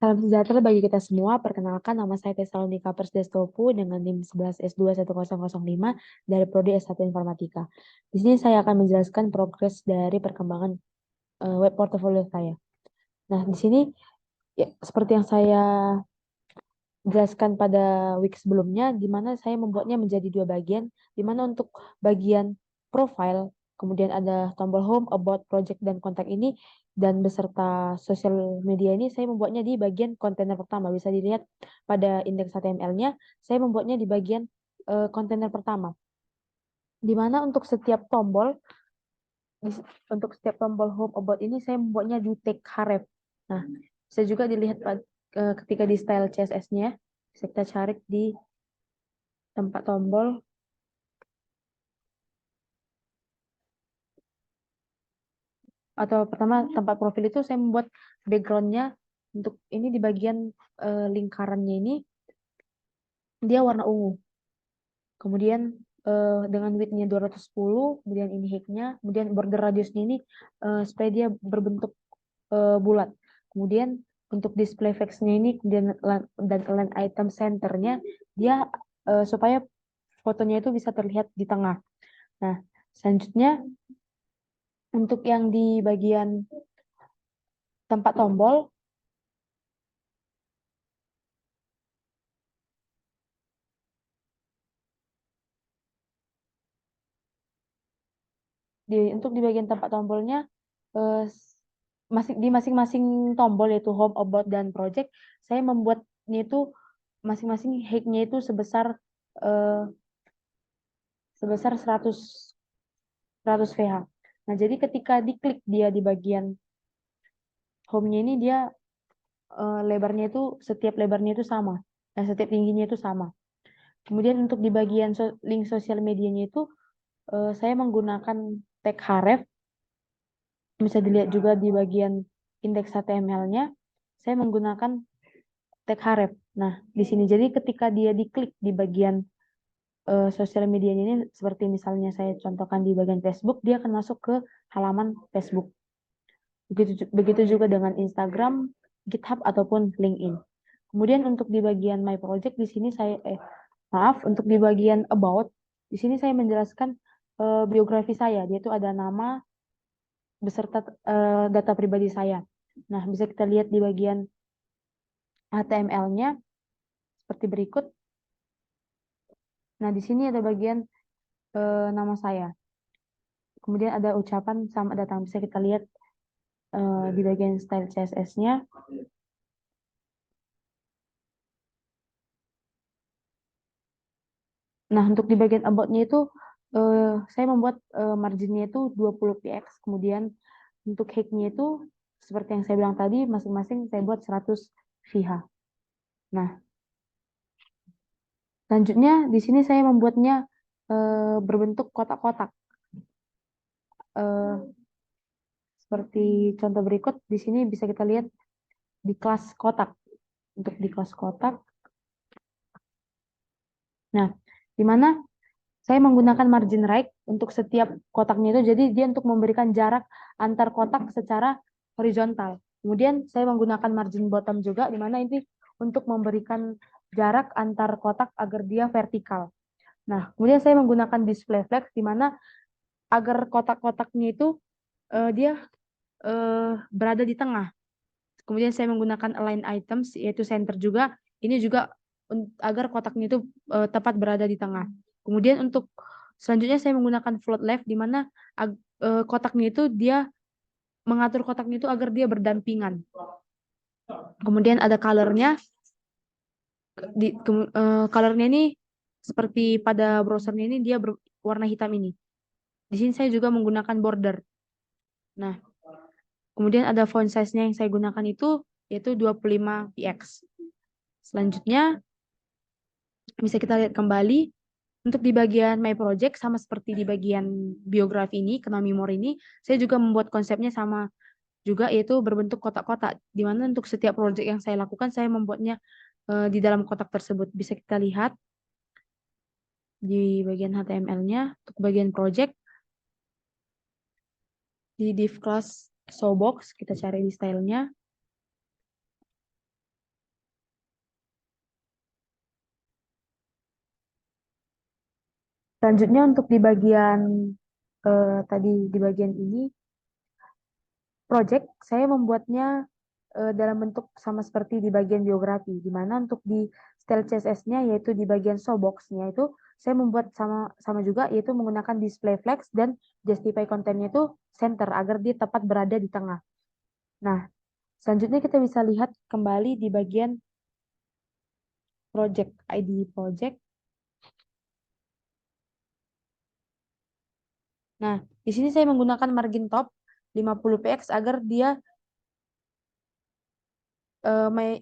Salam sejahtera bagi kita semua. Perkenalkan, nama saya Tesalonika Persdestopu dengan NIM 11S21005 dari Prodi S1 Informatika. Di sini saya akan menjelaskan progres dari perkembangan web portfolio saya. Nah, di sini ya, seperti yang saya jelaskan pada week sebelumnya, di mana saya membuatnya menjadi dua bagian, di mana untuk bagian profile, kemudian ada tombol home, about, project, dan kontak ini, dan beserta sosial media ini, saya membuatnya di bagian kontainer pertama. Bisa dilihat pada indeks HTML-nya, saya membuatnya di bagian kontainer pertama. Di mana untuk setiap tombol, untuk setiap tombol home, about ini, saya membuatnya di tag href. Nah, bisa juga dilihat ketika di style CSS-nya, bisa kita cari di tempat tombol atau pertama tempat profil itu saya membuat backgroundnya untuk ini di bagian lingkarannya ini dia warna ungu. Kemudian dengan width-nya 210, kemudian ini height-nya, kemudian border radiusnya ini supaya dia berbentuk bulat. Kemudian untuk display text-nya ini kemudian dan line item center-nya dia supaya fotonya itu bisa terlihat di tengah. Nah, selanjutnya untuk yang di bagian tempat tombol untuk di bagian tempat tombolnya eh, di masing-masing tombol yaitu home, about, dan project saya membuatnya itu masing-masing height-nya itu sebesar eh, 100 VH. Nah, jadi ketika diklik dia di bagian home-nya ini dia lebarnya itu setiap lebarnya itu sama. Nah, setiap tingginya itu sama. Kemudian untuk di bagian link sosial medianya itu saya menggunakan tag href. Bisa dilihat juga di bagian indeks HTML-nya, saya menggunakan tag href. Nah, di sini jadi ketika dia diklik di bagian sosial medianya ini, seperti misalnya saya contohkan di bagian Facebook, dia akan masuk ke halaman Facebook. Begitu juga dengan Instagram, GitHub, ataupun LinkedIn. Kemudian untuk di bagian My Project, di sini saya, untuk di bagian About, di sini saya menjelaskan biografi saya, yaitu ada nama, beserta data pribadi saya. Nah, bisa kita lihat di bagian HTML-nya seperti berikut. Nah, di sini ada bagian nama saya. Kemudian ada ucapan selamat datang. Bisa kita lihat di bagian style CSS-nya. Nah, untuk di bagian about-nya itu saya membuat marginnya itu 20 px. Kemudian untuk height-nya itu seperti yang saya bilang tadi, masing-masing saya buat 100 VH. Nah, selanjutnya di sini saya membuatnya berbentuk kotak-kotak. Seperti contoh berikut, di sini bisa kita lihat di kelas kotak. Untuk di kelas kotak. Nah, di mana saya menggunakan margin right untuk setiap kotaknya itu. Jadi dia untuk memberikan jarak antar kotak secara horizontal. Kemudian saya menggunakan margin bottom juga, di mana ini untuk memberikan jarak antar kotak agar dia vertikal. Nah, kemudian saya menggunakan display flex, di mana agar kotak-kotaknya itu dia berada di tengah. Kemudian saya menggunakan align items, yaitu center juga. Ini juga agar kotaknya itu tepat berada di tengah. Kemudian untuk selanjutnya saya menggunakan float left, di mana kotaknya itu dia mengatur kotaknya itu agar dia berdampingan. Kemudian ada colornya. Colornya ini seperti pada browsernya ini dia berwarna hitam ini. Di sini saya juga menggunakan border. Nah, kemudian ada font size-nya yang saya gunakan itu yaitu 25 px. Selanjutnya bisa kita lihat kembali untuk di bagian My Project sama seperti di bagian biografi ini, Konami More ini, saya juga membuat konsepnya sama juga yaitu berbentuk kotak-kotak. Di mana untuk setiap project yang saya lakukan saya membuatnya di dalam kotak tersebut. Bisa kita lihat di bagian HTML-nya untuk bagian project di div class showbox kita cari di stylenya. Selanjutnya untuk di bagian tadi di bagian ini project saya membuatnya dalam bentuk sama seperti di bagian biografi, di mana untuk di style CSS-nya yaitu di bagian showbox-nya itu saya membuat sama juga yaitu menggunakan display flex dan justify kontennya itu center agar dia tepat berada di tengah. Nah, selanjutnya kita bisa lihat kembali di bagian project ID project. Nah, di sini saya menggunakan margin top 50 px agar dia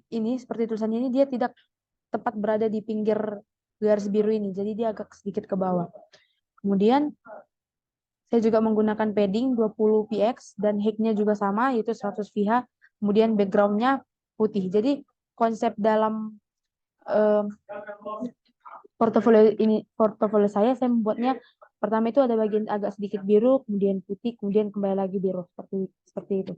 ini seperti tulisannya ini dia tidak tepat berada di pinggir garis biru ini. Jadi dia agak sedikit ke bawah. Kemudian saya juga menggunakan padding 20 px dan height-nya juga sama yaitu 100 VH. Kemudian background-nya putih. Jadi konsep dalam portofolio saya membuatnya pertama itu ada bagian agak sedikit biru, kemudian putih, kemudian kembali lagi biru seperti itu.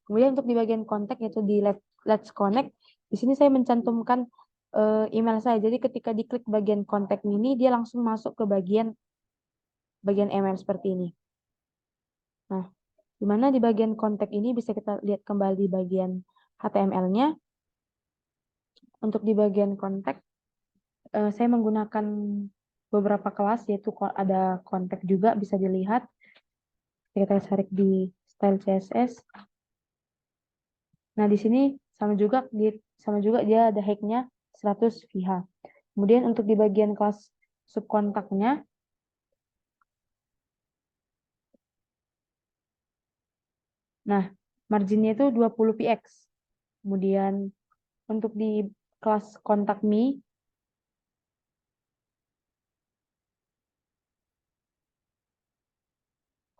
Kemudian untuk di bagian kontak yaitu di Let's Connect, di sini saya mencantumkan email saya. Jadi ketika diklik bagian kontak ini, dia langsung masuk ke bagian email seperti ini. Nah, di mana di bagian kontak ini bisa kita lihat kembali di bagian HTML-nya. Untuk di bagian kontak, saya menggunakan beberapa kelas, yaitu ada kontak juga bisa dilihat. Kita tarik di style CSS. Nah, di sini sama juga dia ada height-nya 100 VH. Kemudian untuk di bagian kelas subkontaknya, nah, marginnya itu 20 px. Kemudian untuk di kelas kontak me,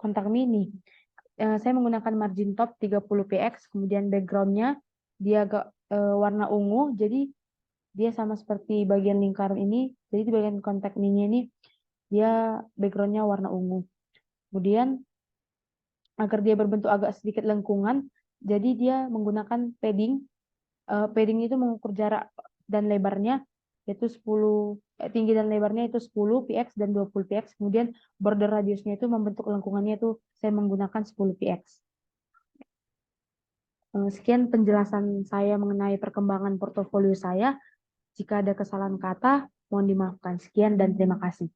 ini, saya menggunakan margin top 30 px, kemudian background-nya dia agak warna ungu, jadi dia sama seperti bagian lingkaran ini, jadi di bagian kontak me-nya ini, dia background-nya warna ungu. Kemudian, agar dia berbentuk agak sedikit lengkungan, jadi dia menggunakan padding. Padding itu mengukur jarak dan lebarnya yaitu 10 tinggi dan lebarnya itu 10 px dan 20 px. Kemudian border radiusnya itu membentuk lengkungannya itu saya menggunakan 10 px. Sekian penjelasan saya mengenai perkembangan portofolio saya. Jika ada kesalahan kata, mohon dimaafkan. Sekian dan terima kasih.